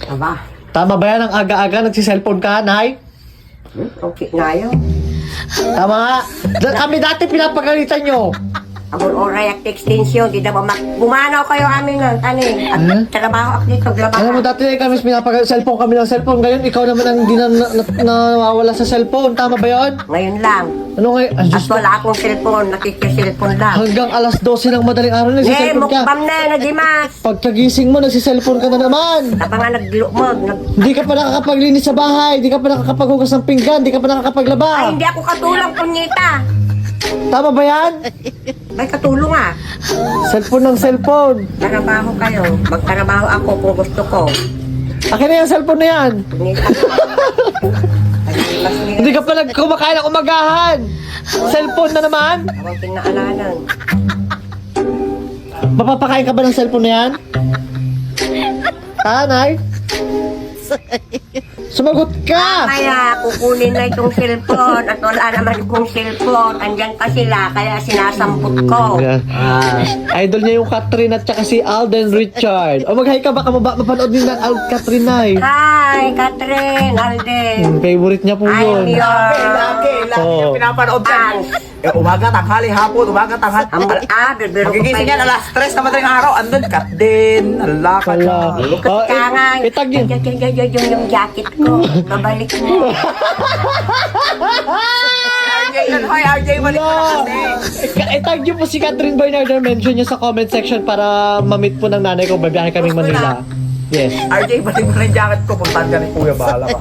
Aba, Tama ba yan? Ang aga-aga nagsiselfone ka, Nay? okay na yun. Tama nga. Kami dati pinapagalitan nyo. Abon oray at extension, di na ba bumanaw kayo amin ng taning. At trabaho ako dito, Alam mo, glabaka. dati kami cellphone kami ng cellphone. Ngayon, ikaw naman ang hindi nawawala sa cellphone. Tama ba yun? Ngayon lang. Ano ngayon? Ay, At Diyos, wala akong cellphone, nakikicellphone lang. hanggang alas 12 ng madaling araw, nagsiselfone ka. Mukbam na, nadimas. Pagkagising mo, nagsiselfone ka na naman. Tapa nga naglumog. Hindi ka pa nakakapaglinis sa bahay. Hindi ka pa nakakapaghugas ng pinggan. Hindi ka pa Ay, nakakapaglaba. hindi ako katulong, punyeta. Tama ba yan? May katulong ah. Cellphone ng cellphone. Trabaho kayo. Magtrabaho ako kung gusto ko. Akin na yung cellphone na yan. Punyeta. Hindi ka pa kumakain ng umagahan. Cellphone na naman. Ang pinaalanan. Mapapakain ka ba ng cellphone na yan? Ha, Nay? Sumagot ka! Kaya kukunin na itong cellphone at wala naman kong cellphone. Andyan pa sila, kaya sinasampot ko. Idol niya yung Catherine at saka si Alden Richard. O mag-hi ka baka mapanood din ng Catherine, Nay. Hi, Catherine, Alden. Favorite niya po I'm yun. Lagi Oo. yung pinapanood yan. Thanks. Umaga, tanghali, hapon, umaga, tanghali. Bibiro ko pa Magigising yan, yun. alas 3 na madaling araw. Andun, cut din. Alakad Wala. na. Kaya nga, Itag yun. yung jacket ko. Babalik mo. RJ, hoy, RJ, balik ka na kasi. Itag niyo po si Catherine Bernardo. Mention niyo sa comment section para ma-meet po ng nanay ko. Babiyahe kaming Manila. Yes. RJ, balik mo na yung jacket ko. Puntahan ka ni Kuya, bahala ka.